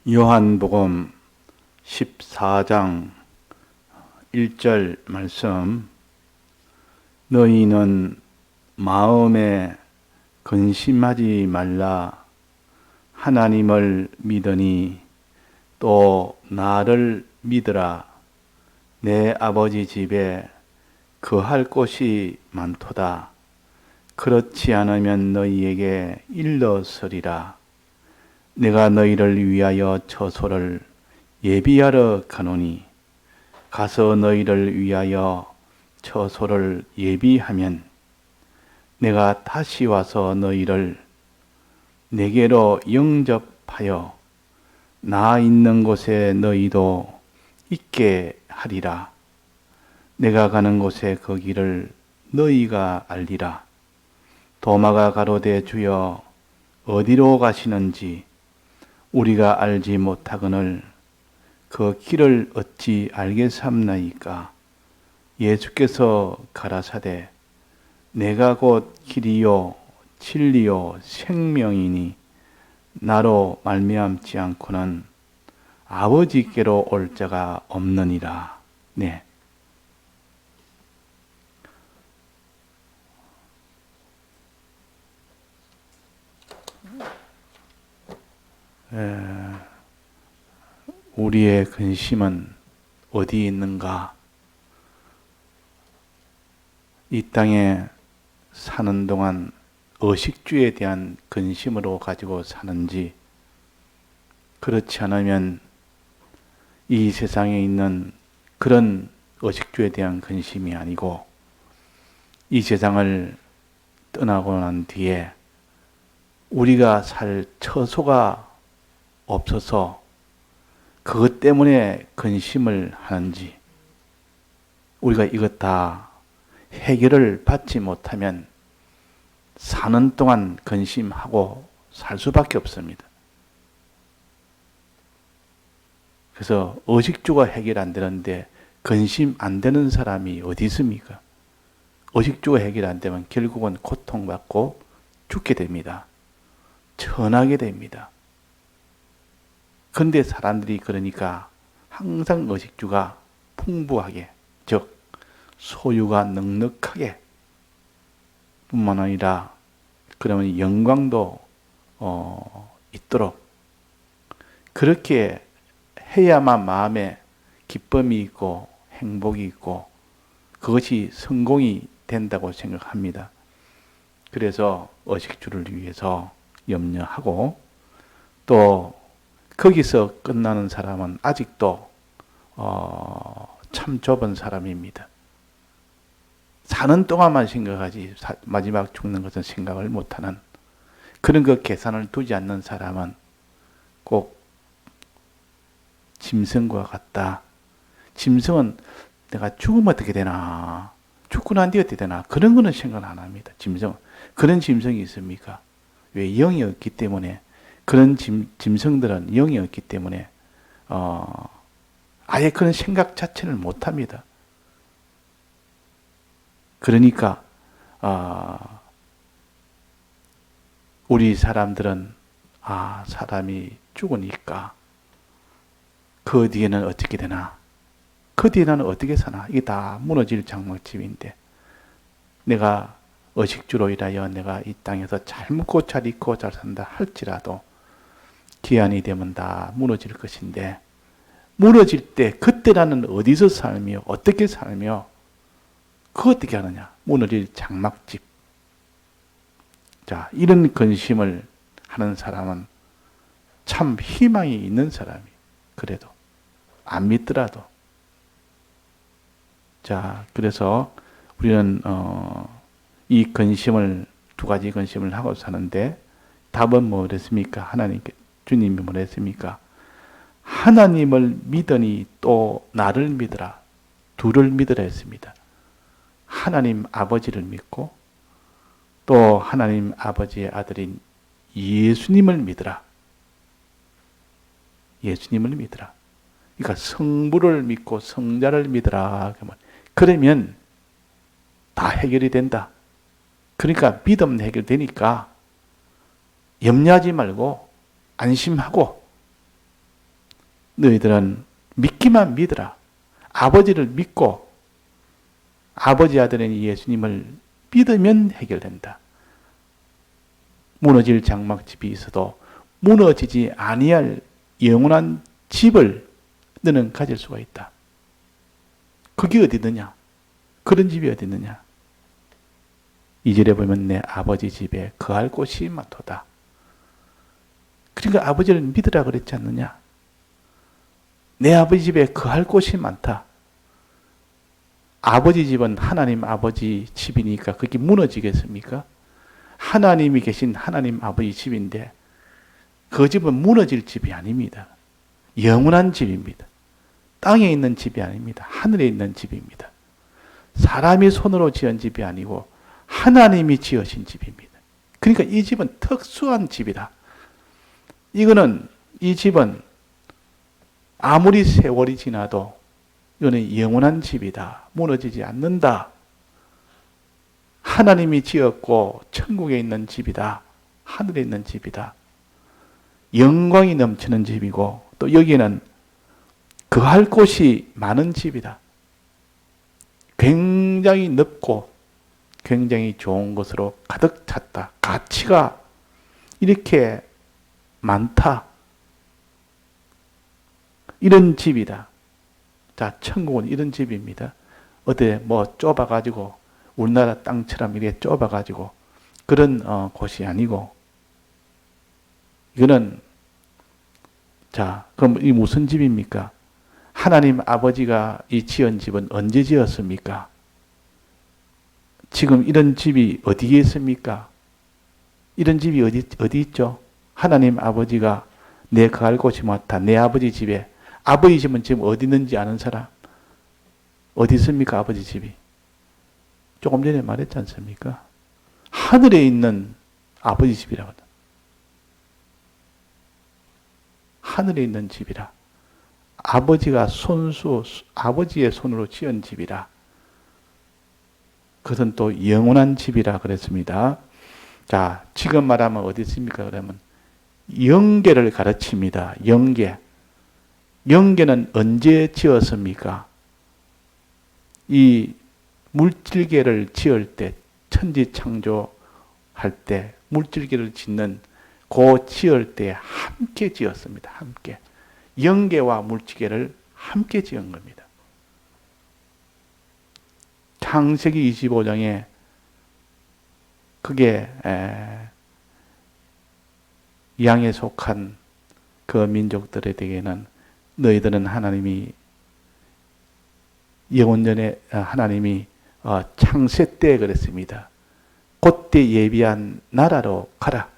요한복음 14장 1절 말씀. 너희는 마음에 근심하지 말라. 하나님을 믿으니 또 나를 믿으라. 내 아버지 집에 거할 곳이 많도다. 그렇지 않으면 너희에게 일러서리라. 내가 너희를 위하여 처소를 예비하러 가노니 가서 너희를 위하여 처소를 예비하면 내가 다시 와서 너희를 내게로 영접하여 나 있는 곳에 너희도 있게 하리라. 내가 가는 곳에 그 길을 너희가 알리라. 도마가 가로되 주여 어디로 가시는지 우리가 알지 못하거늘 그 길을 어찌 알겠삼나이까. 예수께서 가라사대 내가 곧 길이요 진리요 생명이니 나로 말미암지 않고는 아버지께로 올 자가 없느니라. 네. 우리의 근심은 어디 있는가? 이 땅에 사는 동안 의식주에 대한 근심으로 가지고 사는지, 그렇지 않으면 이 세상에 있는 그런 의식주에 대한 근심이 아니고 이 세상을 떠나고 난 뒤에 우리가 살 처소가 없어서 그것 때문에 근심을 하는지, 우리가 이것 다 해결을 받지 못하면 사는 동안 근심하고 살 수밖에 없습니다. 그래서 의식주가 해결 안 되는데 근심 안 되는 사람이 어디 있습니까? 의식주가 해결 안 되면 결국은 고통받고 죽게 됩니다. 천하게 됩니다. 그런데 사람들이 그러니까 항상 의식주가 풍부하게, 즉 소유가 넉넉하게 뿐만 아니라 그러면 영광도 있도록 그렇게 해야만 마음에 기쁨이 있고 행복이 있고 그것이 성공이 된다고 생각합니다. 그래서 의식주를 위해서 염려하고, 또 거기서 끝나는 사람은 아직도 참 좁은 사람입니다. 사는 동안만 생각하지 마지막 죽는 것은 생각을 못하는, 그런 그 계산을 두지 않는 사람은 꼭 짐승과 같다. 짐승은 내가 죽으면 어떻게 되나, 죽고 난 뒤에 어떻게 되나, 그런 거는 생각 안 합니다. 짐승. 그런 짐승이 있습니까? 왜? 영이 없기 때문에. 그런 짐승들은 영이 없기 때문에 아예 그런 생각 자체를 못합니다. 그러니까 우리 사람들은 사람이 죽으니까 그 뒤에는 어떻게 되나, 그 뒤에는 어떻게 사나, 이게 다 무너질 장막집인데, 내가 의식주로 인하여 내가 이 땅에서 잘 먹고 잘 입고 잘 산다 할지라도 기한이 되면 다 무너질 것인데, 무너질 때 그때 나는 어디서 살며 어떻게 살며 그거 어떻게 하느냐? 무너질 장막집. 자, 이런 근심을 하는 사람은 참 희망이 있는 사람이, 그래도 안 믿더라도. 자, 그래서 우리는 이 근심을, 두 가지 근심을 하고 사는데, 답은 뭐랬습니까? 주님이 뭐랬습니까? 하나님을 믿으니 또 나를 믿으라. 둘을 믿으라 했습니다. 하나님 아버지를 믿고 또 하나님 아버지의 아들인 예수님을 믿으라. 예수님을 믿으라. 그러니까 성부를 믿고 성자를 믿으라. 그러면 다 해결이 된다. 그러니까 믿음 해결되니까 염려하지 말고 안심하고 너희들은 믿기만 믿으라. 아버지를 믿고 아버지 아들인 예수님을 믿으면 해결된다. 무너질 장막집이 있어도 무너지지 아니할 영원한 집을 너는 가질 수가 있다. 그게 어디 있느냐? 그런 집이 어디 있느냐? 2절에 보면 내 아버지 집에 거할 곳이 많도다. 그러니까 아버지를 믿으라 그랬지 않느냐? 내 아버지 집에 거할 곳이 많다. 아버지 집은 하나님 아버지 집이니까 그게 무너지겠습니까? 하나님이 계신 하나님 아버지 집인데 그 집은 무너질 집이 아닙니다. 영원한 집입니다. 땅에 있는 집이 아닙니다. 하늘에 있는 집입니다. 사람이 손으로 지은 집이 아니고 하나님이 지으신 집입니다. 그러니까 이 집은 특수한 집이다. 이 집은 아무리 세월이 지나도 이거는 영원한 집이다. 무너지지 않는다. 하나님이 지었고 천국에 있는 집이다. 하늘에 있는 집이다. 영광이 넘치는 집이고 또 여기는 거할 곳이 많은 집이다. 굉장히 넓고 굉장히 좋은 것으로 가득 찼다. 가치가 이렇게 많다. 이런 집이다. 자, 천국은 이런 집입니다. 어디 뭐 좁아가지고 우리나라 땅처럼 이렇게 좁아가지고 그런 곳이 아니고 이거는 자, 그럼 이 무슨 집입니까? 하나님 아버지가 이 지은 집은 언제 지었습니까? 지금 이런 집이 어디에 있습니까? 이런 집이 어디 있죠? 하나님 아버지가 내 거할 곳이 많다. 내 아버지 집에. 아버지 집은 지금 어디 있는지 아는 사람? 어디 있습니까? 아버지 집이. 조금 전에 말했지 않습니까? 하늘에 있는 아버지 집이라고 합니다. 하늘에 있는 집이라. 아버지가 아버지의 손으로 지은 집이라. 그것은 또 영원한 집이라 그랬습니다. 자, 지금 말하면 어디 있습니까? 그러면 영계를 가르칩니다. 영계. 영계는 언제 지었습니까? 이 물질계를 지을 때, 천지창조할 때, 물질계를 짓는 그 지을 때 함께 지었습니다. 함께. 영계와 물질계를 함께 지은 겁니다. 창세기 25장에 그게 양에 속한 그 민족들에게는 너희들은 하나님이 영원전에 하나님이 창세 때 그랬습니다. 그때 예비한 나라로 가라.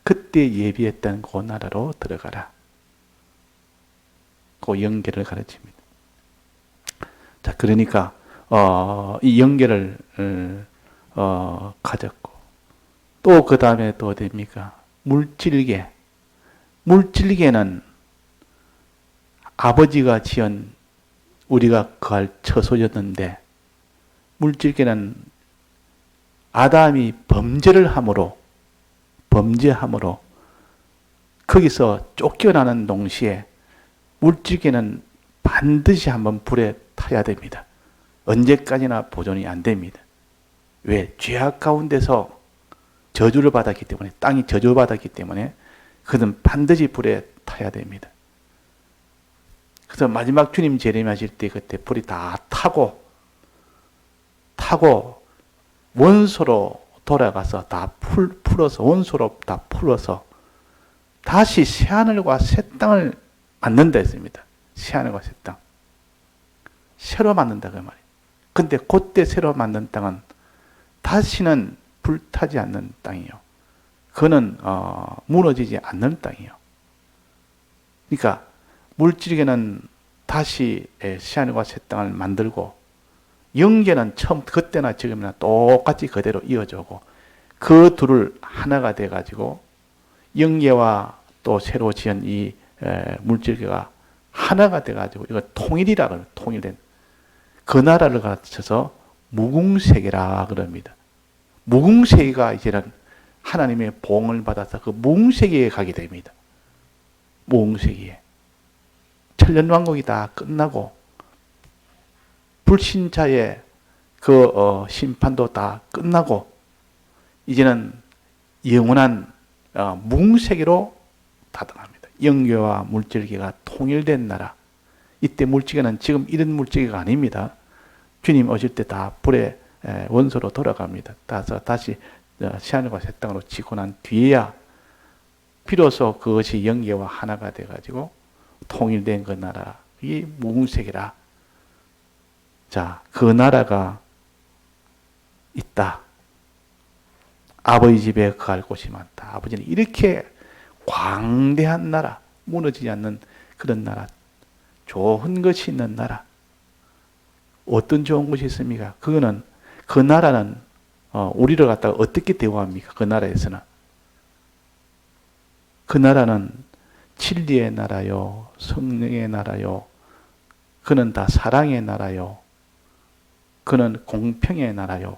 그때 예비했던 그 나라로 들어가라. 그 영계를 가르칩니다. 자, 그러니까 이 영계를 가졌고 또 그 다음에 또 어디입니까? 물질계. 물질계는 아버지가 지은 우리가 거할 처소였는데 물질계는 아담이 범죄함으로 거기서 쫓겨나는 동시에 물질계는 반드시 한번 불에 타야 됩니다. 언제까지나 보존이 안 됩니다. 왜? 죄악 가운데서 저주를 받았기 때문에, 땅이 저주받았기 때문에 그것은 반드시 불에 타야 됩니다. 그래서 마지막 주님 재림하실 때 그때 불이 다 타고 원소로 돌아가서 다 풀어서 원소로 다 풀어서 다시 새하늘과 새 땅을 만든다 했습니다. 새하늘과 새 땅. 새로 만든다 그 말이에요. 근데 그때 새로 만든 땅은 다시는 불타지 않는 땅이에요. 그거는 무너지지 않는 땅이에요. 그러니까 물질계는 다시 새하늘과 새 땅을 만들고 영계는 처음 그때나 지금이나 똑같이 그대로 이어져고 그 둘을 하나가 돼가지고 영계와 또 새로 지은 이 물질계가 하나가 돼가지고 이거 통일이라 그래요. 통일된 그 나라를 가르쳐서 무궁세계라 그럽니다. 무궁세계가 이제는 하나님의 보응을 받아서 그 무궁세계에 가게 됩니다. 무궁세계에. 천년왕국이 다 끝나고 불신자의 심판도 다 끝나고 이제는 영원한 무궁세계로 다다릅니다. 영계와 물질계가 통일된 나라. 이때 물질계는 지금 이런 물질계가 아닙니다. 주님 오실 때 다 불의 원소로 돌아갑니다. 다시 새하늘과 새 땅으로 지고 난 뒤에야 비로소 그것이 영계와 하나가 돼가지고 통일된 그 나라, 이 무궁세계라. 자, 그 나라가 있다. 아버지 집에 거할 곳이 많다. 아버지는 이렇게 광대한 나라, 무너지지 않는 그런 나라, 좋은 것이 있는 나라. 어떤 좋은 것이 있습니까? 그거는, 그 나라는 우리를 갖다가 어떻게 대우합니까? 그 나라에서는. 그 나라는 진리의 나라요, 성령의 나라요, 그는 다 사랑의 나라요, 그는 공평의 나라요.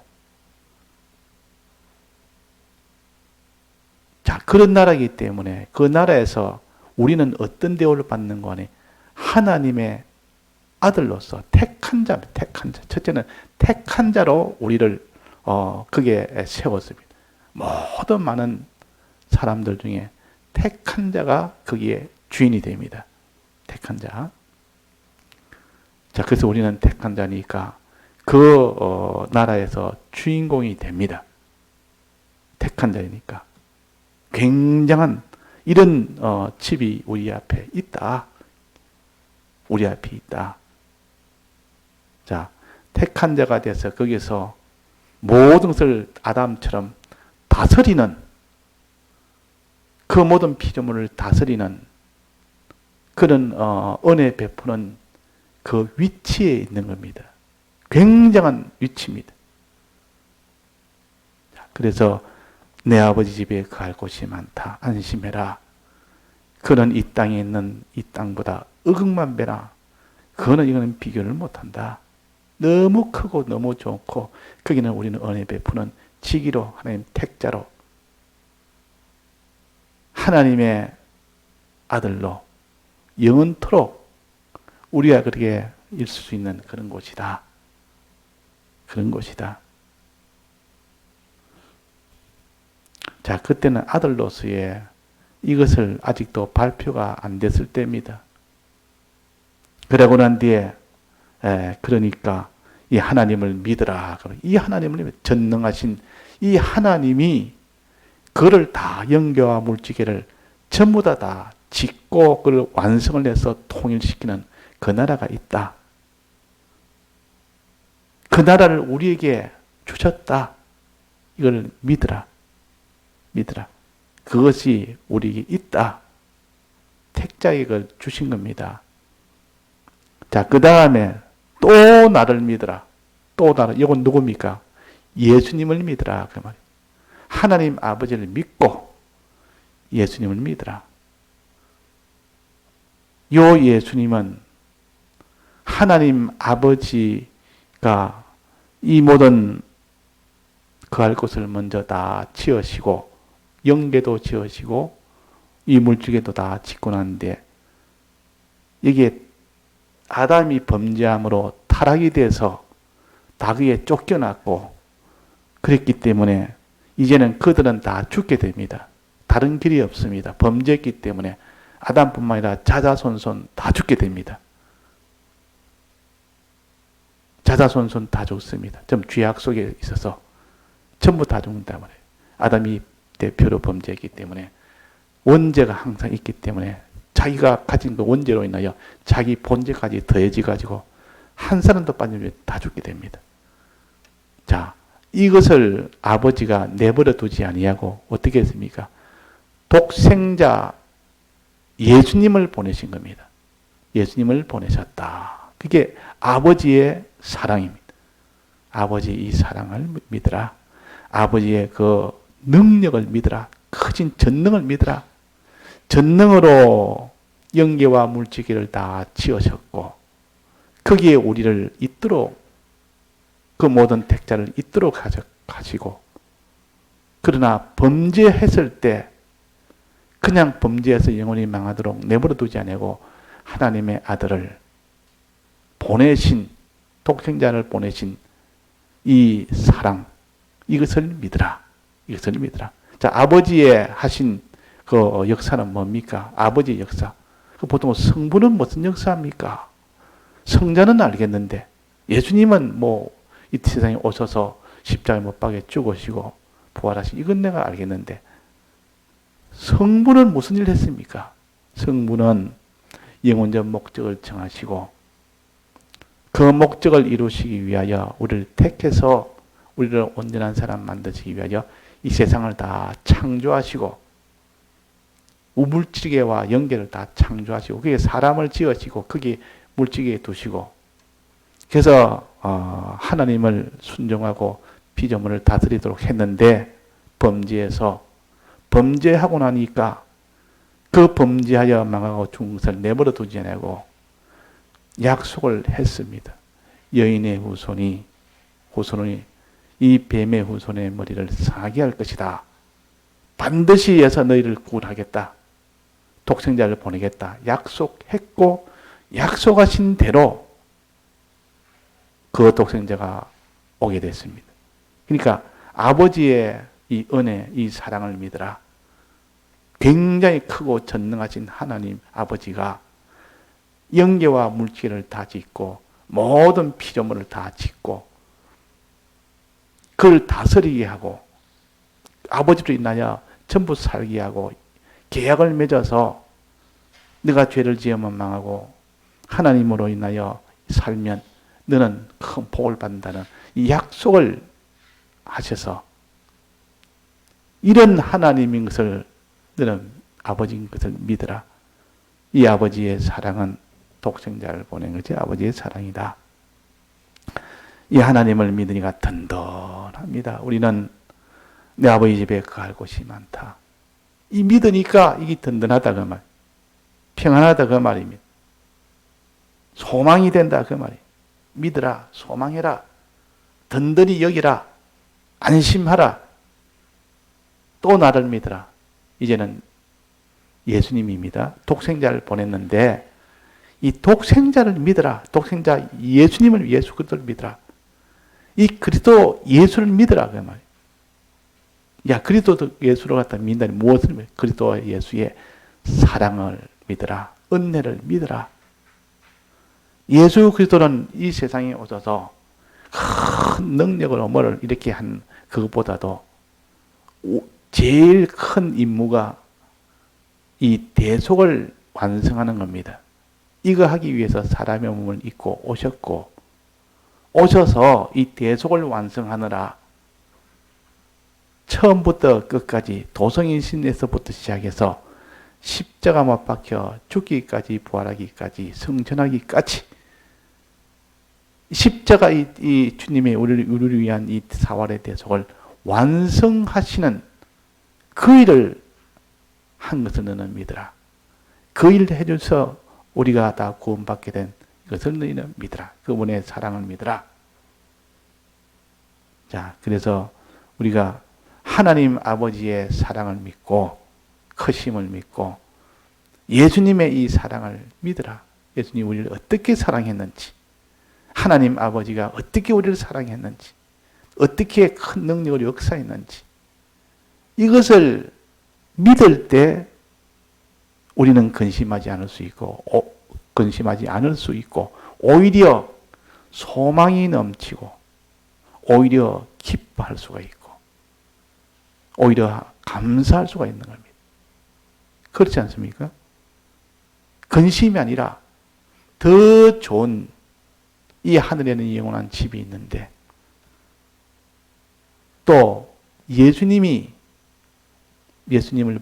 자, 그런 나라이기 때문에 그 나라에서 우리는 어떤 대우를 받는 거니? 하나님의 아들로서 택한 자, 택한 자. 첫째는 택한 자로 우리를 거기에 세웠습니다. 모든 많은 사람들 중에 택한 자가 거기에 주인이 됩니다. 택한 자. 자, 그래서 우리는 택한 자니까 그 나라에서 주인공이 됩니다. 택한 자이니까. 굉장한 이런 집이 우리 앞에 있다. 우리 앞에 있다. 자, 택한 자가 돼서 거기서 모든 것을 아담처럼 다스리는, 그 모든 피조물을 다스리는 그런 은혜 베푸는 그 위치에 있는 겁니다. 굉장한 위치입니다. 그래서 내 아버지 집에 거할 곳이 많다. 안심해라. 그는 이 땅에 있는 이 땅보다 억억만 배나 이거는 비교를 못한다. 너무 크고 너무 좋고 거기는 우리는 은혜 베푸는 지기로, 하나님 택자로, 하나님의 아들로 영원토록 우리가 그렇게 있을 수 있는 그런 곳이다. 그런 곳이다. 자, 그때는 아들로서의 이것을 아직도 발표가 안 됐을 때입니다. 그러고 난 뒤에 그러니까 이 하나님을 믿으라. 이 하나님을 전능하신 이 하나님이 그를 다 영계와 물질계를 전부 다 짓고 그걸 완성을 해서 통일시키는 그 나라가 있다. 그 나라를 우리에게 주셨다. 이걸 믿으라. 믿으라. 그것이 우리에게 있다. 택자에게 그걸 주신 겁니다. 자, 그 다음에 또 나를 믿으라. 또 나를, 이건 누굽니까? 예수님을 믿으라. 그 말이에요. 하나님 아버지를 믿고 예수님을 믿으라. 요 예수님은 하나님 아버지가 이 모든 거할 곳을 먼저 다 지으시고 영계도 지으시고 이 물질계도 다 짓고 났는데 이게 아담이 범죄함으로 타락이 돼서 다 그에 쫓겨났고 그랬기 때문에 이제는 그들은 다 죽게 됩니다. 다른 길이 없습니다. 범죄했기 때문에 아담뿐만 아니라 자자손손 다 죽게 됩니다. 자자손손 다 죽습니다. 좀 죄악 속에 있어서 전부 다 죽는단 말이에요. 아담이 대표로 범죄했기 때문에 원죄가 항상 있기 때문에 자기가 가진 그 원죄로 인하여 자기 본죄까지 더해져 가지고 한 사람도 빠지면 다 죽게 됩니다. 자, 이것을 아버지가 내버려 두지 아니하고 어떻게 했습니까? 독생자 예수님을 보내신 겁니다. 예수님을 보내셨다. 그게 아버지의 사랑입니다. 아버지 이 사랑을 믿으라. 아버지의 그 능력을 믿으라. 크신 전능을 믿으라. 전능으로 영계와 물질계를 다 지으셨고 거기에 우리를 잇도록 그 모든 택자를 잇도록 가지고 그러나 범죄했을 때 그냥 범죄해서 영원히 망하도록 내버려 두지 아니고 하나님의 아들을 보내신, 독생자를 보내신 이 사랑, 이것을 믿으라. 이것을 믿으라. 자, 아버지의 하신 그 역사는 뭡니까? 아버지의 역사. 보통 성부는 무슨 역사입니까? 성자는 알겠는데, 예수님은 이 세상에 오셔서 십자가에 못 박에 죽으시고 부활하신, 이건 내가 알겠는데, 성부는 무슨 일을 했습니까? 성부는 영원적 목적을 정하시고, 그 목적을 이루시기 위하여 우리를 택해서 우리를 온전한 사람 만드시기 위하여 이 세상을 다 창조하시고, 우물지계와 연계를 다 창조하시고, 거기에 사람을 지으시고, 거기에 물지계에 두시고, 그래서 하나님을 순종하고 피조물을 다스리도록 했는데, 범죄하고 나니까 그 범죄하여 망하고 죽은 것을 내버려 두지 않고 약속을 했습니다. 여인의 후손이 이 뱀의 후손의 머리를 상하게 할 것이다. 반드시 해서 너희를 구원하겠다. 독생자를 보내겠다. 약속했고, 약속하신 대로 그 독생자가 오게 됐습니다. 그러니까 아버지의 이 은혜, 이 사랑을 믿으라. 굉장히 크고 전능하신 하나님 아버지가 영계와 물질을 다 짓고 모든 피조물을 다 짓고 그를 다스리게 하고 아버지로 인하여 전부 살게 하고 계약을 맺어서 네가 죄를 지으면 망하고 하나님으로 인하여 살면 너는 큰 복을 받는다는 이 약속을 하셔서 이런 하나님인 것을 너는 아버지인 것을 믿으라. 이 아버지의 사랑은 독생자를 보낸 것이 아버지의 사랑이다. 이 하나님을 믿으니까 든든합니다. 우리는 내 아버지 집에 거할 곳이 많다. 이 믿으니까 이게 든든하다 그 말. 평안하다 그 말입니다. 소망이 된다 그 말이에요. 믿으라, 소망해라, 든든히 여기라, 안심하라, 또 나를 믿으라. 이제는 예수님입니다. 독생자를 보냈는데 이 독생자를 믿으라. 독생자 예수님을 예수 그리스도를 믿으라. 이 그리스도 예수를 믿으라 그 말이에요. 야, 그리스도 예수를 갖다 믿다니 무엇을 믿어? 그리스도 예수의 사랑을 믿으라. 은혜를 믿으라. 예수 그리스도는 이 세상에 오셔서 큰 능력을 뭐를 이렇게 한 그것보다도 제일 큰 임무가 이 대속을 완성하는 겁니다. 이거 하기 위해서 사람의 몸을 입고 오셨고, 오셔서 이 대속을 완성하느라 처음부터 끝까지 도성인신에서부터 시작해서 십자가 못 박혀 죽기까지 부활하기까지 성천하기까지 십자가 이 주님의 우리를 위한 이 사활의 대속을 완성하시는 그 일을 한 것을 너는 믿으라. 그 일을 해줘서 우리가 다 구원받게 된 이것을 너희는 믿으라. 그분의 사랑을 믿으라. 자, 그래서 우리가 하나님 아버지의 사랑을 믿고 크심을 믿고 예수님의 이 사랑을 믿으라. 예수님이 우리를 어떻게 사랑했는지, 하나님 아버지가 어떻게 우리를 사랑했는지, 어떻게 큰 능력을 역사했는지, 이것을 믿을 때 우리는 근심하지 않을 수 있고, 오히려 소망이 넘치고, 오히려 기뻐할 수가 있고, 오히려 감사할 수가 있는 겁니다. 그렇지 않습니까? 근심이 아니라 더 좋은 이 하늘에는 영원한 집이 있는데, 또 예수님을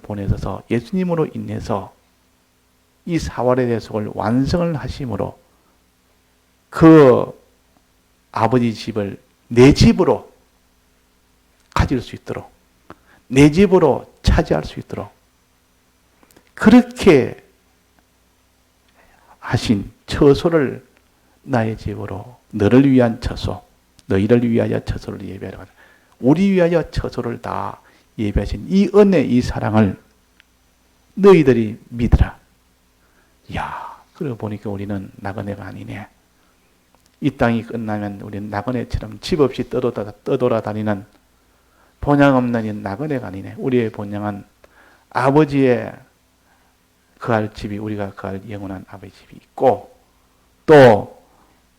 보내셔서 예수님으로 인해서 이 사활의 대속을 완성을 하심으로 그 아버지 집을 내 집으로 가질 수 있도록, 내 집으로 차지할 수 있도록 그렇게 하신 처소를 나의 집으로, 너를 위한 처소, 너희를 위하여 처소를 예배하라. 우리 위하여 처소를 다 예배하신 이 은혜, 이 사랑을 너희들이 믿으라. 이야, 그러고 보니까 우리는 나그네가 아니네. 이 땅이 끝나면 우리는 나그네처럼 집 없이 떠돌아다니는 본향 없는 이 나그네가 아니네. 우리의 본향은 아버지의 거할 집이, 우리가 거할 영원한 아버지 집이 있고, 또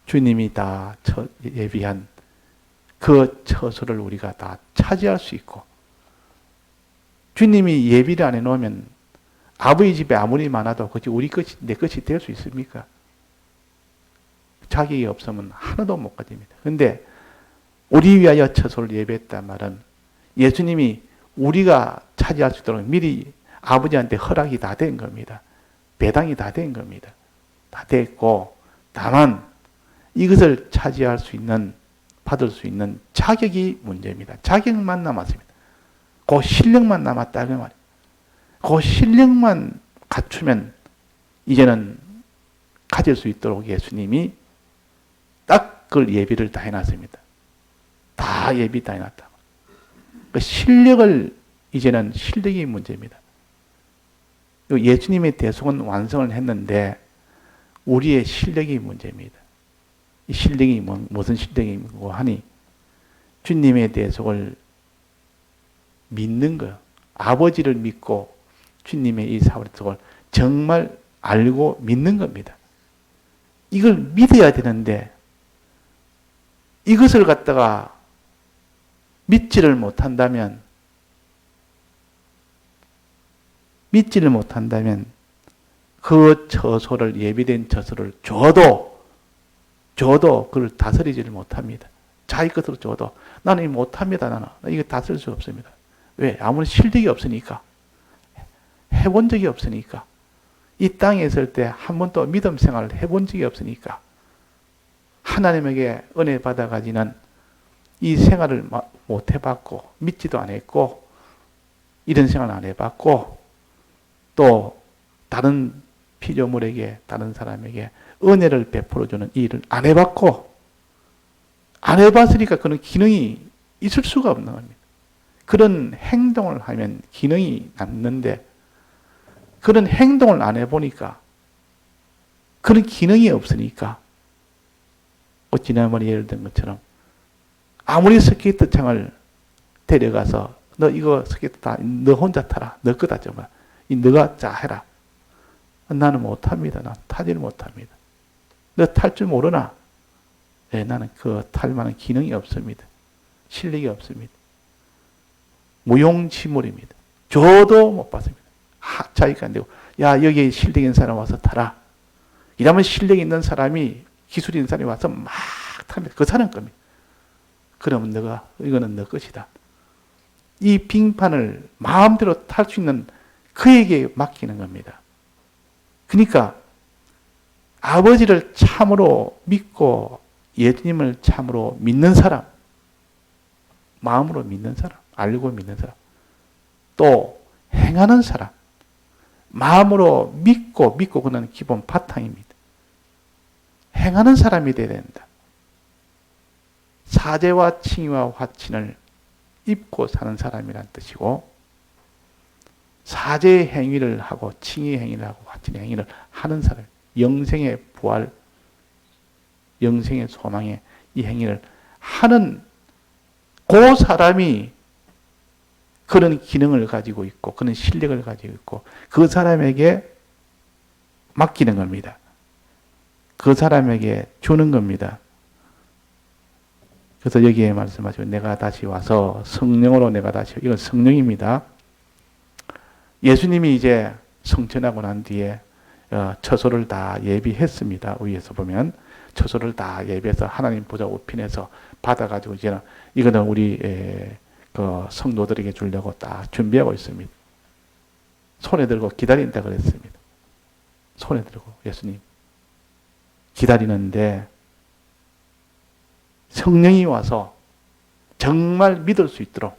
주님이 다 예비한 그 처소를 우리가 다 차지할 수 있고, 주님이 예비를 안 해놓으면 아버지 집에 아무리 많아도 그것이 우리 것이, 내 것이 될 수 있습니까? 자격이 없으면 하나도 못 가집니다. 그런데 우리 위하여 처소를 예비했단 말은 예수님이 우리가 차지할 수 있도록 미리 아버지한테 허락이 다 된 겁니다. 배당이 다 된 겁니다. 다 됐고, 다만 이것을 차지할 수 있는, 받을 수 있는 자격이 문제입니다. 자격만 남았습니다. 그 실력만 남았다 그 말이에요. 그 실력만 갖추면 이제는 가질 수 있도록 예수님이 딱 그 예비를 다 해놨습니다. 다 예비 다 해놨다. 그 실력을, 이제는 실력이 문제입니다. 예수님의 대속은 완성을 했는데 우리의 실력이 문제입니다. 이 실력이 무슨 실력이고 하니 주님의 대속을 믿는 거예요. 아버지를 믿고 주님의 이 사월속을 정말 알고 믿는 겁니다. 이걸 믿어야 되는데 이것을 갖다가 믿지를 못한다면 그 처소를, 예비된 처소를 줘도 그걸 다스리지를 못합니다. 자기 것으로 줘도 나는 못합니다. 나는 이거 다스릴 수 없습니다. 왜? 아무리 실력이 없으니까. 해본 적이 없으니까. 이 땅에 있을 때 한 번도 믿음 생활을 해본 적이 없으니까. 하나님에게 은혜 받아가지는 이 생활을 못 해봤고, 믿지도 안 했고, 이런 생활을 안 해봤고, 또 다른 피조물에게, 다른 사람에게 은혜를 베풀어주는 이 일을 안 해봤고, 안 해봤으니까 그런 기능이 있을 수가 없는 겁니다. 그런 행동을 하면 기능이 남는데, 그런 행동을 안 해보니까, 그런 기능이 없으니까, 지난번에 예를 든 것처럼, 아무리 스케이트 장을 데려가서, 너 이거 스케이트 다, 너 혼자 타라. 너 거다, 정말. 너가 자 해라. 나는 못합니다. 난 타지를 못합니다. 너 탈 줄 모르나? 네, 나는 그 탈 만한 기능이 없습니다. 실력이 없습니다. 무용지물입니다. 줘도 못 받습니다. 자기가 안 되고, 야, 여기 실력 있는 사람 와서 타라. 이러면 실력 있는 사람이, 기술 있는 사람이 와서 막 탑니다. 그 사람 겁니다. 그러면 이거는 너 것이다. 이 빙판을 마음대로 탈 수 있는 그에게 맡기는 겁니다. 그러니까 아버지를 참으로 믿고 예수님을 참으로 믿는 사람, 마음으로 믿는 사람, 알고 믿는 사람, 또 행하는 사람, 마음으로 믿고 그는 기본 바탕입니다. 행하는 사람이 되어야 된다. 사제와 칭의와 화친을 입고 사는 사람이란 뜻이고, 사제의 행위를 하고 칭의의 행위를 하고 화친의 행위를 하는 사람, 영생의 부활, 영생의 소망의 이 행위를 하는 그 사람이 그런 기능을 가지고 있고 그런 실력을 가지고 있고 그 사람에게 맡기는 겁니다. 그 사람에게 주는 겁니다. 그래서 여기에 말씀하시고 내가 다시 와서 성령으로 내가 다시, 이건 성령입니다. 예수님이 이제 성천하고 난 뒤에 처소를 다 예비했습니다. 위에서 보면 처소를 다 예비해서 하나님 보좌 우편에서 받아가지고 이제는 이거는 우리 그 성도들에게 주려고 딱 준비하고 있습니다. 손에 들고 기다린다 그랬습니다. 손에 들고 예수님 기다리는데 성령이 와서 정말 믿을 수 있도록,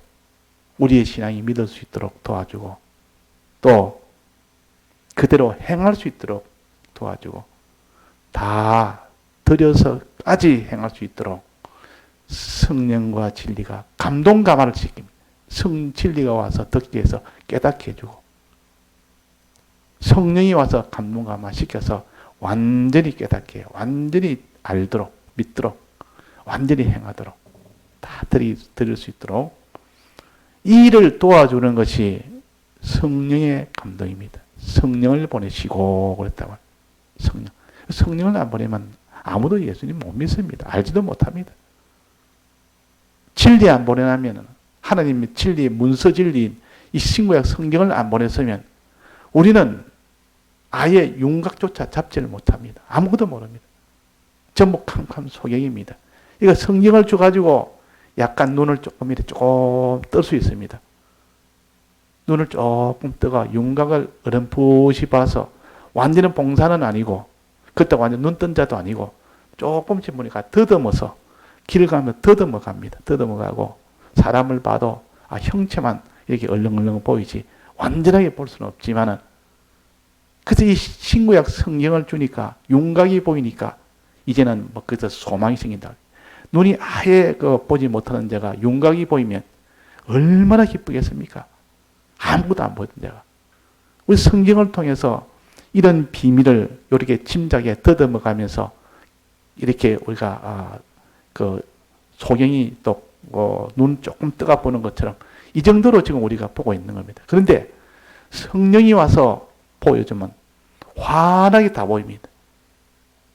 우리의 신앙이 믿을 수 있도록 도와주고 또 그대로 행할 수 있도록 도와주고 다 들여서까지 행할 수 있도록 성령과 진리가 감동감화를 시킵니다. 진리가 와서 듣게 해서 깨닫게 해주고 성령이 와서 감동감화 시켜서 완전히 깨닫게, 완전히 알도록, 믿도록, 완전히 행하도록 다 드릴 수 있도록 이 일을 도와주는 것이 성령의 감동입니다. 성령을 보내시고 그랬다고. 성령을 안 보내면 아무도 예수님 못 믿습니다. 알지도 못합니다. 진리 안 보내면 하나님의 진리, 문서 진리인 이 신구약 성경을 안 보냈으면 우리는 아예 윤곽조차 잡지를 못합니다. 아무것도 모릅니다. 전부 캄캄 소경입니다. 이거 성경을 줘가지고 약간 눈을 조금 뜰 수 있습니다. 눈을 조금 뜨가 윤곽을 어렴풋이 봐서 완전히 봉사는 아니고 그때 완전 눈 뜬 자도 아니고 조금씩 보니까 더듬어서 길을 가면 더듬어 갑니다. 더듬어 가고 사람을 봐도 형체만 이렇게 얼렁얼렁 보이지 완전하게 볼 수는 없지만은 그래서 이 신구약 성경을 주니까 윤곽이 보이니까 이제는 뭐 그래서 소망이 생긴다. 눈이 아예 보지 못하는 자가 윤곽이 보이면 얼마나 기쁘겠습니까? 아무것도 안 보이던 자가. 우리 성경을 통해서 이런 비밀을 이렇게 짐작에 더듬어 가면서 이렇게 우리가 소경이 또 눈 조금 뜨가 보는 것처럼 이 정도로 지금 우리가 보고 있는 겁니다. 그런데 성령이 와서 보여주면 환하게 다 보입니다.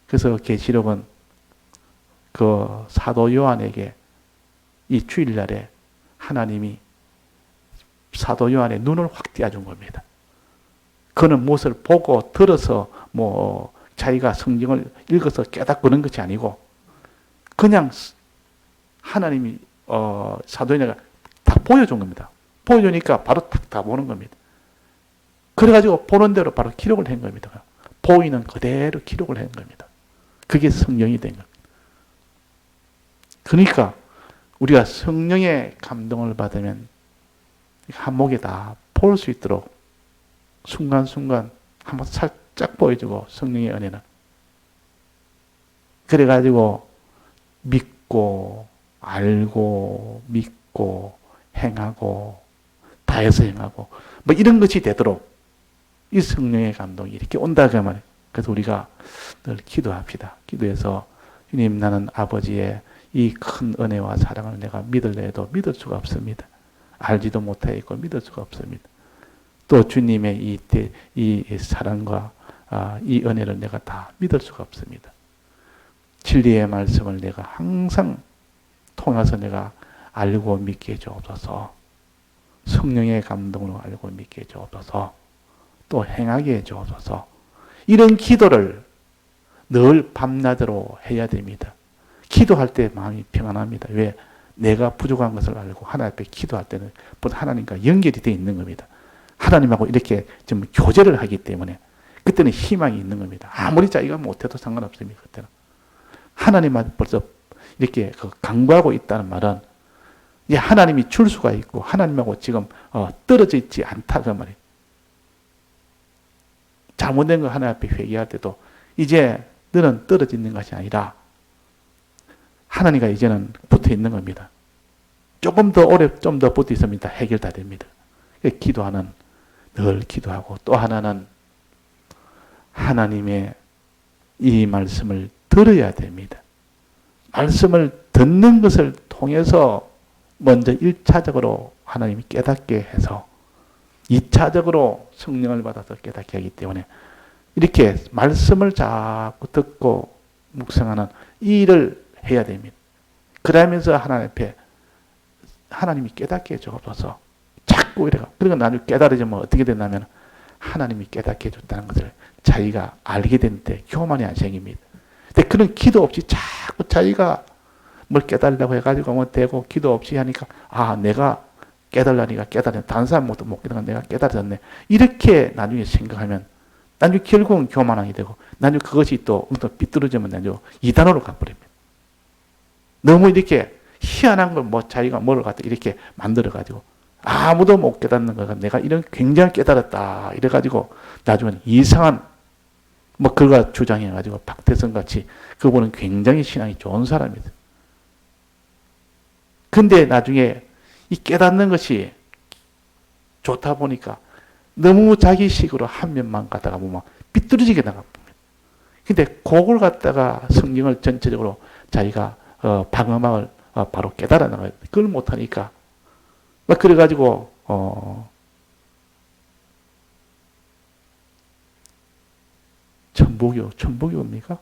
그래서 계시록은 그 사도 요한에게 이 주일날에 하나님이 사도 요한의 눈을 확 띄워준 겁니다. 그는 무엇을 보고 들어서 뭐 자기가 성경을 읽어서 깨닫고 그런 것이 아니고 그냥 하나님이 사도 요한에게 다 보여준 겁니다. 보여주니까 바로 다 보는 겁니다. 그래가지고 보는 대로 바로 기록을 한 겁니다. 보이는 그대로 기록을 한 겁니다. 그게 성령이 된 겁니다. 그러니까 우리가 성령의 감동을 받으면 한목에 다 볼 수 있도록 순간순간 한번 살짝 보여주고 성령의 은혜는 그래가지고 믿고 알고 믿고 행하고 다해서 행하고 뭐 이런 것이 되도록 이 성령의 감동이 이렇게 온다 그 말이에요. 그래서 우리가 늘 기도합시다. 기도해서 주님 나는 아버지의 이 큰 은혜와 사랑을 내가 믿을래 해도 믿을 수가 없습니다. 알지도 못하겠고 믿을 수가 없습니다. 또 주님의 이 사랑과 이 은혜를 내가 다 믿을 수가 없습니다. 진리의 말씀을 내가 항상 통해서 내가 알고 믿게 해주옵소서. 성령의 감동으로 알고 믿게 해주옵소서. 또 행하게 해주옵소서. 이런 기도를 늘 밤낮으로 해야 됩니다. 기도할 때 마음이 평안합니다. 왜? 내가 부족한 것을 알고 하나님 앞에 기도할 때는 하나님과 연결이 되어 있는 겁니다. 하나님하고 이렇게 좀 교제를 하기 때문에 그때는 희망이 있는 겁니다. 아무리 자기가 못해도 상관없습니다. 그때는 하나님한테 벌써 이렇게 강구하고 있다는 말은 이제 하나님이 줄 수가 있고 하나님하고 지금 떨어져 있지 않다 그 말이에요. 잘못된 거 하나님 앞에 회개할 때도 이제 너는 떨어져 있는 것이 아니라 하나님과 이제는 붙어 있는 겁니다. 조금 더 오래 좀 더 붙어 있으면 다 해결 다 됩니다. 기도하는 늘 기도하고 또 하나는 하나님의 이 말씀을 들어야 됩니다. 말씀을 듣는 것을 통해서 먼저 1차적으로 하나님이 깨닫게 해서 2차적으로 성령을 받아서 깨닫게 하기 때문에 이렇게 말씀을 자꾸 듣고 묵상하는 이 일을 해야 됩니다. 그러면서 하나님 앞에 하나님이 깨닫게 해주옵소서. 자꾸 이래가. 그러니까 나중에 깨달아지면 어떻게 된다면 하나님이 깨닫게 해줬다는 것을 자기가 알게 되는데 교만이 안 생깁니다. 근데 그런 기도 없이 자꾸 자기가 뭘 깨달으려고 해가지고 뭐 되고 기도 없이 하니까 내가 깨달으니까 깨달았네. 다른 사람 못 깨달으니까 내가 깨달았네. 이렇게 나중에 생각하면 나중에 결국은 교만하게 되고 나중에 그것이 또 삐뚤어지면 나중에 이단으로 가버립니다. 너무 이렇게 희한한 걸 자기가 뭐를 갖다 이렇게 만들어가지고 아무도 못 깨닫는 거가 내가 이런 굉장히 깨달았다. 이래가지고 나중에 이상한 그가 주장해가지고 박태선 같이 그분은 굉장히 신앙이 좋은 사람이다. 근데 나중에 이 깨닫는 것이 좋다 보니까 너무 자기식으로 한 면만 가다가 보면 삐뚤어지게 나갑니다. 근데 그걸 갖다가 성경을 전체적으로 자기가 방어막을 바로 깨달아 나가야 돼. 그걸 못하니까. 막 그래가지고 천부교입니까?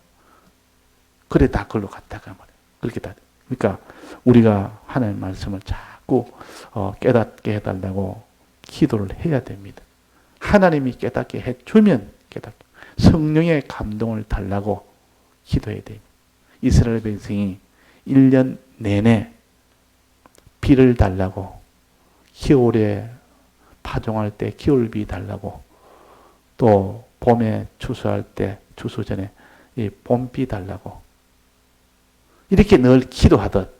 그래 다 그걸로 갔다가 말이야. 그렇게 다. 그러니까 우리가 하나님의 말씀을 자꾸 깨닫게 해달라고 기도를 해야 됩니다. 하나님이 깨닫게 해주면 깨닫게. 성령의 감동을 달라고 기도해야 됩니다. 이스라엘 백성이 1년 내내 비를 달라고, 겨울에 파종할 때 겨울비 달라고, 또 봄에 추수할 때 추수 전에 이 봄비 달라고 이렇게 늘 기도하듯,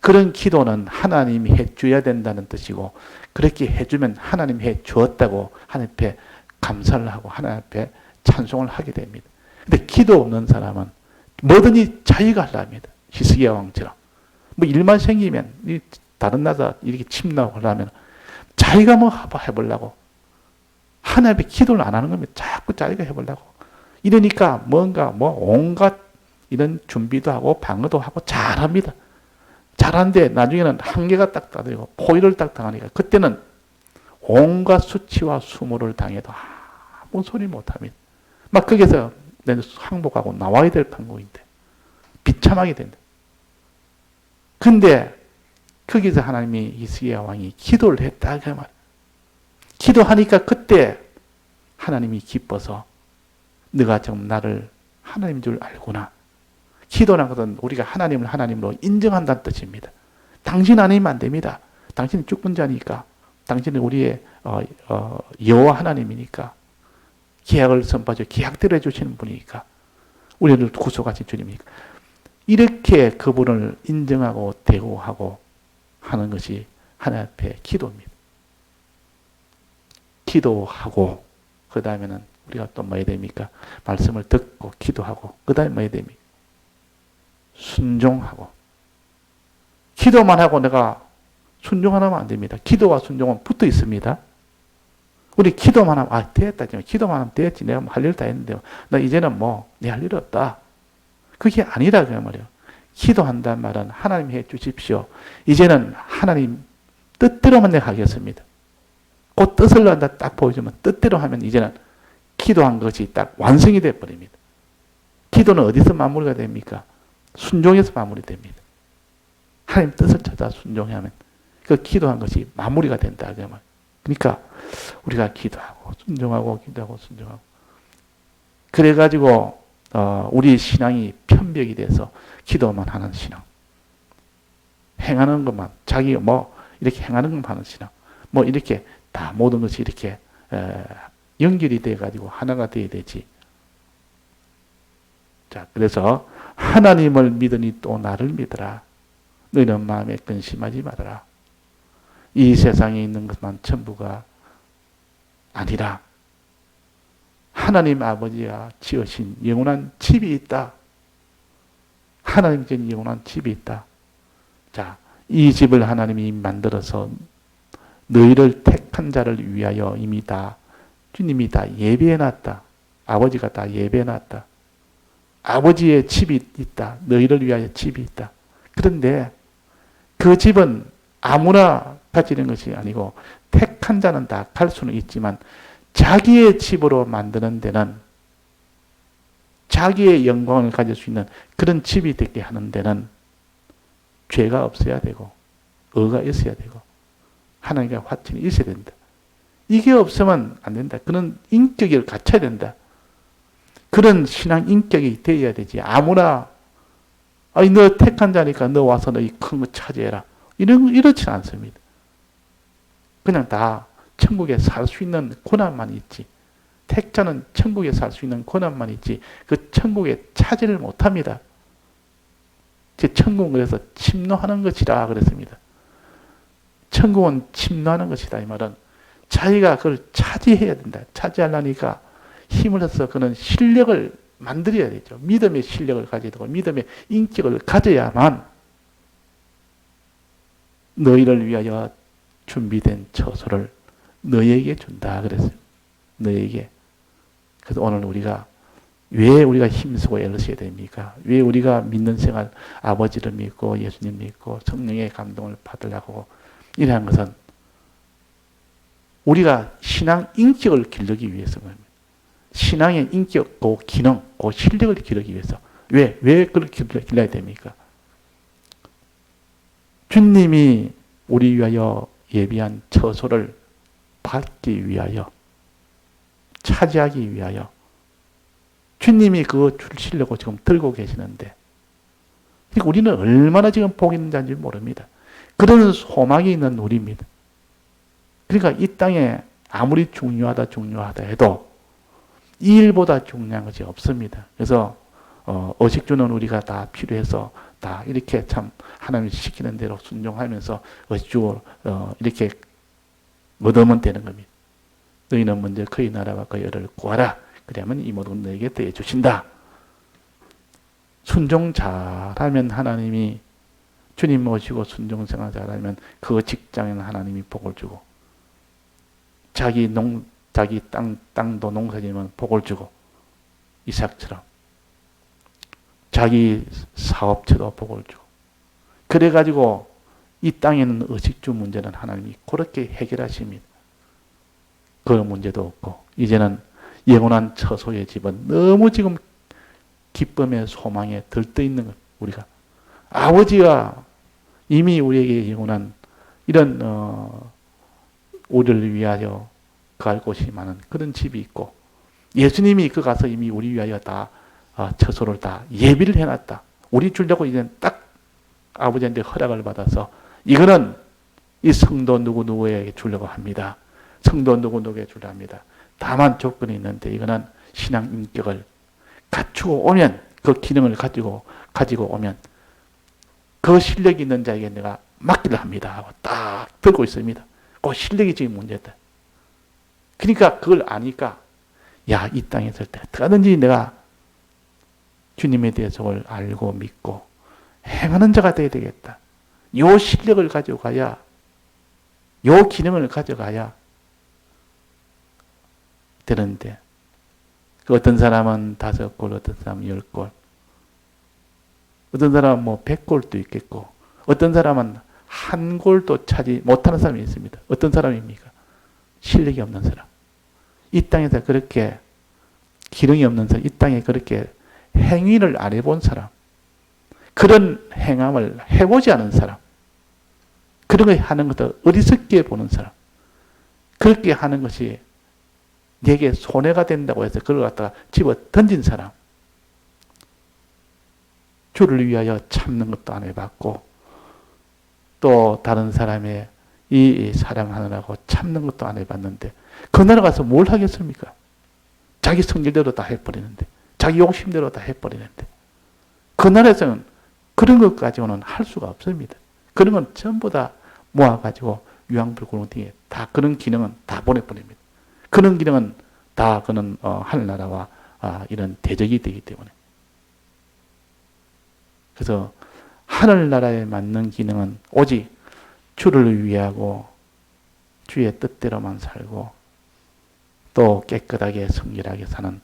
그런 기도는 하나님이 해줘야 된다는 뜻이고, 그렇게 해주면 하나님이 해주었다고 하나님 앞에 감사를 하고 하나님 앞에 찬송을 하게 됩니다. 근데 기도 없는 사람은 뭐든지 자기가 하려 합니다. 히스기야 왕처럼. 뭐 일만 생기면 다른 나라 이렇게 침나고 하려면 자기가 뭐 해보려고 하나님 앞에 기도를 안 하는 겁니다. 자꾸 자기가 해보려고. 이러니까 뭔가 온갖 이런 준비도 하고 방어도 하고 잘합니다. 잘하는데 나중에는 한계가 딱 따지고 포위를 딱 당하니까 그때는 온갖 수치와 수모를 당해도 아무 소리 못합니다. 막 거기서 내가 항복하고 나와야 될 판국인데 비참하게 된다. 근데 거기서 하나님이 히스기야 왕이 기도를 했다 그 말. 기도하니까 그때 하나님이 기뻐서 너가 좀 나를 하나님인 줄 알구나. 기도라는 것은 우리가 하나님을 하나님으로 인정한다는 뜻입니다. 당신 아니면 안 됩니다. 당신은 죽은 자니까. 당신은 우리의 여호와 하나님이니까. 계약을 선포하죠. 계약대로 해주시는 분이니까. 우리를 구속하신 주님이니까. 이렇게 그분을 인정하고 대우하고 하는 것이 하나님 앞에 기도입니다. 기도하고 그 다음에는 우리가 또 뭐 해야 됩니까? 말씀을 듣고 기도하고 그 다음에 뭐 해야 됩니까? 순종하고. 기도만 하고 내가 순종 안 하면 안 됩니다. 기도와 순종은 붙어 있습니다. 우리 기도만 하면 됐다. 기도만 하면 됐지. 내가 할 일 다 했는데 나 이제는 내 할 일 없다. 그게 아니라 그 말이에요. 기도한다는 말은 하나님 해 주십시오. 이제는 하나님 뜻대로만 내가 하겠습니다. 그 뜻을 한다 딱 보여주면 뜻대로 하면 이제는 기도한 것이 딱 완성이 되어 버립니다. 기도는 어디서 마무리가 됩니까? 순종에서 마무리됩니다. 하나님 뜻을 찾아 순종하면 그 기도한 것이 마무리가 된다. 그러니까 우리가 기도하고 순종하고 기도하고 순종하고 그래가지고 우리 신앙이 편벽이 돼서 기도만 하는 신앙, 행하는 것만 자기 이렇게 행하는 것만 하는 신앙, 이렇게 다 모든 것이 이렇게 연결이 돼가지고 하나가 돼야 되지. 자, 그래서 하나님을 믿으니 또 나를 믿어라. 너희는 마음에 근심하지 말아라. 이 세상에 있는 것만 전부가 아니라 하나님 아버지가 지으신 영원한 집이 있다. 하나님께 영원한 집이 있다. 자, 이 집을 하나님이 만들어서 너희를 택한 자를 위하여 이미 다 주님이 다 예배해놨다. 아버지가 다 예배해놨다. 아버지의 집이 있다. 너희를 위하여 집이 있다. 그런데 그 집은 아무나 가지는 것이 아니고 택한 자는 다 갈 수는 있지만 자기의 집으로 만드는 데는 자기의 영광을 가질 수 있는 그런 집이 되게 하는 데는 죄가 없어야 되고 의가 있어야 되고 하나님과 화친이 있어야 된다. 이게 없으면 안 된다. 그런 인격을 갖춰야 된다. 그런 신앙 인격이 되어야 되지. 아무나 너 택한 자니까 너 와서 너 이 큰 거 차지해라. 이렇지 않습니다. 그냥 다 천국에 살 수 있는 권한만 있지. 택자는 천국에 살 수 있는 권한만 있지. 그 천국에 차지를 못합니다. 천국은 그래서 침노하는 것이라 그랬습니다. 천국은 침노하는 것이다. 이 말은 자기가 그걸 차지해야 된다. 차지하려니까 힘을 써서 그런 실력을 만들어야 되죠. 믿음의 실력을 가져야 되고 믿음의 인격을 가져야만 너희를 위하여 준비된 처소를 너희에게 준다 그랬어요. 너희에게. 그래서 오늘 우리가 왜 우리가 힘쓰고 애를 써야 됩니까? 왜 우리가 믿는 생활, 아버지를 믿고 예수님 믿고 성령의 감동을 받으려고 이러한 것은 우리가 신앙 인격을 기르기 위해서입니다. 신앙의 인격, 그 기능, 그 실력을 기르기 위해서. 왜 그렇게 길러야 됩니까? 주님이 우리 위하여 예비한 처소를 받기 위하여, 차지하기 위하여, 주님이 그거 주시려고 지금 들고 계시는데, 그러니까 우리는 얼마나 지금 복이 있는지 모릅니다. 그런 소망이 있는 우리입니다. 그러니까 이 땅에 아무리 중요하다 해도 이 일보다 중요한 것이 없습니다. 그래서 의식주는 우리가 다 필요해서 다 이렇게 참 하나님이 시키는 대로 순종하면서 의식주 이렇게 얻으면 되는 겁니다. 너희는 먼저 그의 나라와 그의 의를 구하라. 그러면 이 모든 너에게 더해 주신다. 순종 잘하면 하나님이 주님 모시고 순종 생활 잘하면 그 직장에는 하나님이 복을 주고 자기 땅도 농사지면 복을 주고 이삭처럼 자기 사업체도 복을 주고 그래가지고 이 땅에는 의식주 문제는 하나님이 그렇게 해결하십니다. 그 문제도 없고 이제는 영원한 처소의 집은 너무 지금 기쁨의 소망에 들떠 있는 것. 우리가 아버지가 이미 우리에게 영원한 이런 우리를 위하여 갈 곳이 많은 그런 집이 있고 예수님이 그 가서 이미 우리 위하여 다 처소를 다 예비를 해놨다. 우리 주려고 이제 딱 아버지한테 허락을 받아서 이거는 이 성도 누구누구에게 주려고 합니다. 성도 누구누구에게 주려고 합니다. 다만 조건이 있는데 이거는 신앙 인격을 갖추고 오면 그 기능을 가지고 오면 그 실력이 있는 자에게 내가 맡기려 합니다 하고 딱 들고 있습니다. 그 실력이 지금 문제다. 그러니까 그걸 아니까 야, 이 땅에 있을 때 어떻게든지 내가 주님에 대해서 알고 믿고 행하는 자가 되어야 되겠다. 요 실력을 가져가야 요 기능을 가져가야 되는데 그 어떤 사람은 5골, 어떤 사람은 10골, 어떤 사람은 뭐 100골도 있겠고 어떤 사람은 한 골도 차지 못하는 사람이 있습니다. 어떤 사람입니까? 실력이 없는 사람. 이 땅에서 그렇게 기능이 없는 사람, 이 땅에 그렇게 행위를 안 해본 사람, 그런 행함을 해보지 않은 사람, 그런 걸 하는 것도 어리석게 보는 사람, 그렇게 하는 것이 내게 손해가 된다고 해서 그걸 갖다가 집어 던진 사람, 주를 위하여 참는 것도 안 해봤고 또 다른 사람의 이 사랑하느라고 참는 것도 안 해봤는데 그 나라 가서 뭘 하겠습니까? 자기 성질대로 다 해버리는데 자기 욕심대로 다 해버리는데 그 나라에서는 그런 것 가지고는 할 수가 없습니다. 그런 건 전부 다 모아가지고 유황불구렁텅이에 다 그런 기능은 다 보내버립니다. 그런 기능은 다 그는 하늘나라와 이런 대적이 되기 때문에 그래서 하늘나라에 맞는 기능은 오직 주를 위하고 주의 뜻대로만 살고 또 깨끗하게 성결하게 사는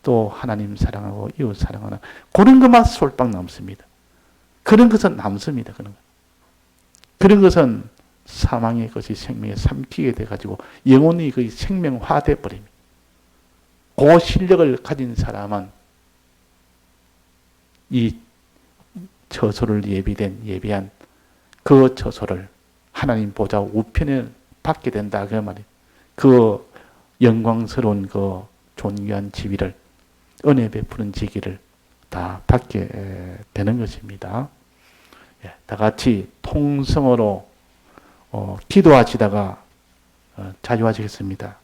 또 하나님 사랑하고 이웃 사랑하는 그런 것만 솔빵 남습니다. 그런 것은 남습니다. 그런 것은 사망의 것이 생명에 삼키게 돼가지고 영혼이 거의 생명화돼 버립니다. 그 실력을 가진 사람은 이 처소를 예비한 그 처소를 하나님 보좌 우편에 받게 된다 그 말이에요. 그 영광스러운 그 존귀한 지위를 은혜 베푸는 지기를 다 받게 되는 것입니다. 다 같이 통성으로 기도하시다가 자유하시겠습니다.